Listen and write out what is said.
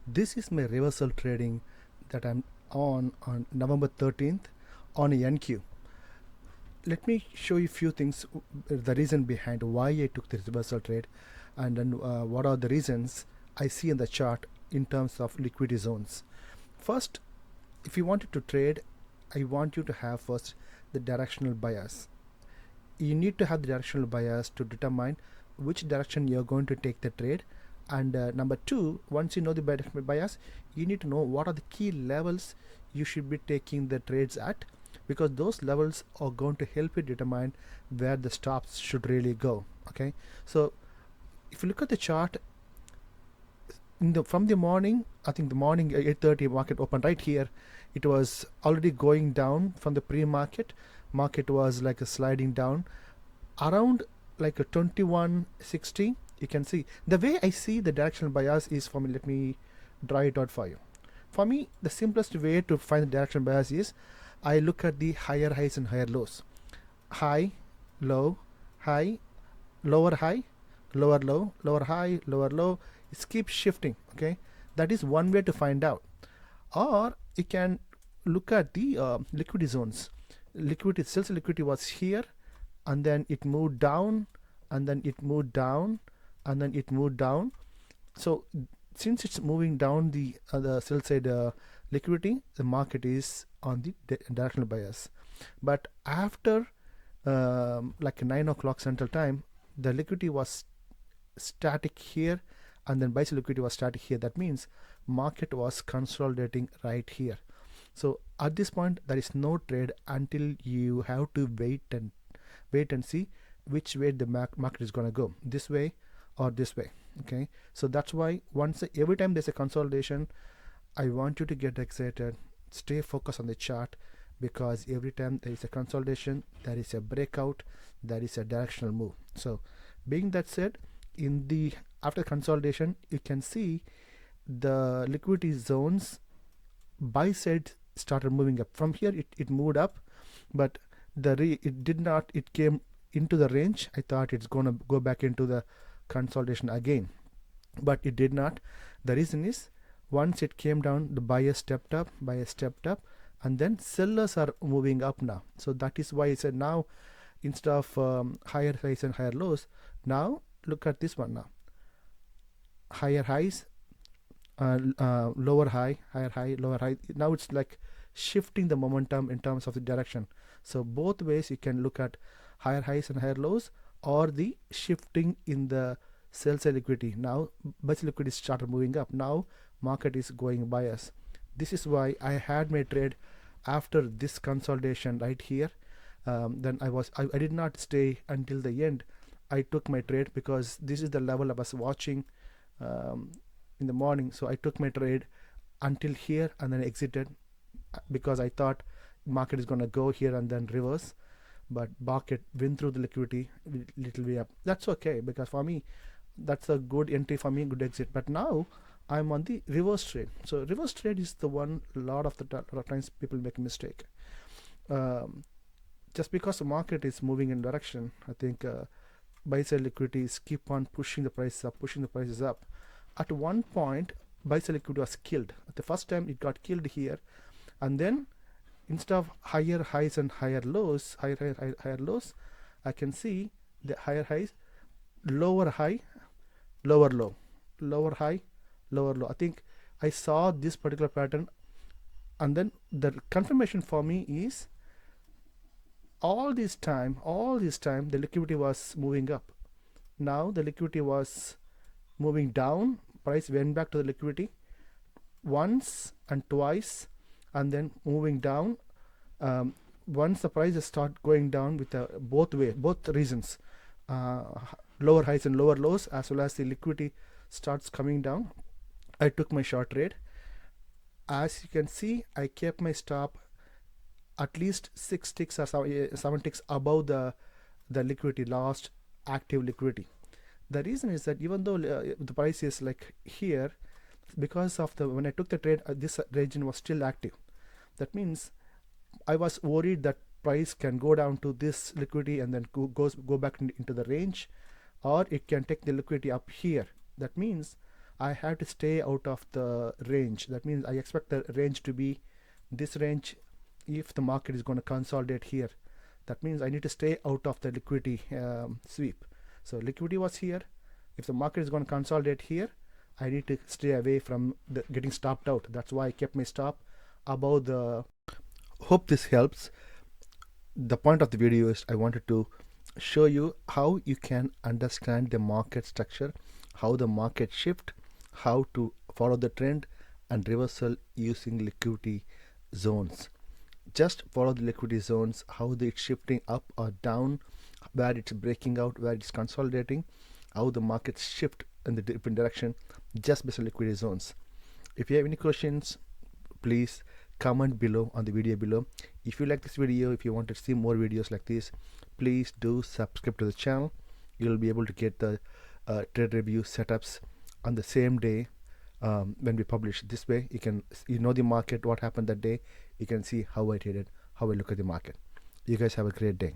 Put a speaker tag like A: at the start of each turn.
A: This is my reversal trading that I'm on November 13th on a NQ. Let me show you a few things, the reason behind why I took this reversal trade, and then what are the reasons I see in the chart in terms of liquidity zones. First, if you wanted to trade, I want you to have first the directional bias. You need to have the directional bias to determine which direction you're going to take the trade. And number two, once you know the directional bias, you need to know what are the key levels you should be taking the trades at, because those levels are going to help you determine where the stops should really go. Okay, so if you look at the chart from the morning, I think the morning 8:30 market opened right here. It was already going down from the pre-market. Market was like a sliding down around like a 2160. You can see the way I see the directional bias is, for me, let me draw it out for you. For me, the simplest way to find the directional bias is I look at the higher highs and higher lows. High, low, high, lower high, lower low, lower high, lower low. It keeps shifting. Okay, that is one way to find out. Or you can look at the liquidity zones. Liquidity, sales liquidity was here, and then it moved down, and then it moved down, and then it moved down. So since it's moving down the sell side liquidity, the market is on the directional bias. But after like 9 o'clock central time, the liquidity was static here, and then buy side liquidity was static here. That means market was consolidating right here. So at this point, there is no trade until you have to wait and see which way the market is going to go, this way or this way. Okay, so that's why every time there's a consolidation, I want you to get excited, stay focused on the chart, because every time there is a consolidation, there is a breakout, there is a directional move. So being that said, after consolidation, you can see the liquidity zones buy side started moving up. From here it moved up, but it did not. It came into the range. I thought it's going to go back into the consolidation again, but it did not. The reason is, once it came down, the buyer stepped up, and then sellers are moving up now. So that is why I said, now instead of higher highs and higher lows, now look at this one. Now higher highs, lower high, higher high, lower high. Now it's like shifting the momentum in terms of the direction. So both ways you can look at higher highs and higher lows, or the shifting in the sell side liquidity. Now buy side liquidity started moving up. Now market is going bias. This is why I had my trade after this consolidation right here. Then I did not stay until the end. I took my trade because this is the level I was watching in the morning. So I took my trade until here and then exited, because I thought market is going to go here and then reverse, but market went through the liquidity little way up. That's okay, because for me that's a good entry for me, good exit. But now I'm on the reverse trade. So reverse trade is the one a lot of times people make a mistake. Just because the market is moving in direction, I think buy side liquidities keep on pushing the prices up. At one point, buy side liquidity was killed. At the first time it got killed here, and then instead of higher highs and higher lows, higher lows, I can see the higher highs, lower high, lower low, lower high, lower low. I think I saw this particular pattern, and then the confirmation for me is all this time the liquidity was moving up. Now the liquidity was moving down, price went back to the liquidity once and twice, and then moving down. Once the prices start going down with both reasons, lower highs and lower lows, as well as the liquidity starts coming down, I took my short trade. As you can see, I kept my stop at least 6 ticks or 7 ticks above the liquidity, last active liquidity. The reason is that even though the price is like here, because of when I took the trade, this region was still active. That means I was worried that price can go down to this liquidity and then go back into the range, or it can take the liquidity up here. That means I have to stay out of the range. That means I expect the range to be this range. If the market is going to consolidate here, that means I need to stay out of the liquidity sweep. So liquidity was here. If the market is going to consolidate here, I need to stay away from getting stopped out. That's why I kept my stop above the. Hope this helps. The point of the video is I wanted to show you how you can understand the market structure, how the market shift, how to follow the trend and reversal using liquidity zones. Just follow the liquidity zones, how it's shifting up or down, where it's breaking out, where it's consolidating, how the markets shift in the different direction, just based on liquidity zones. If you have any questions, please comment below on the video below. If you like this video, if you want to see more videos like this, please do subscribe to the channel. You'll be able to get the trade review setups on the same day when we publish. This way you know the market, what happened that day. You can see how I traded, how I look at the market. You guys have a great day.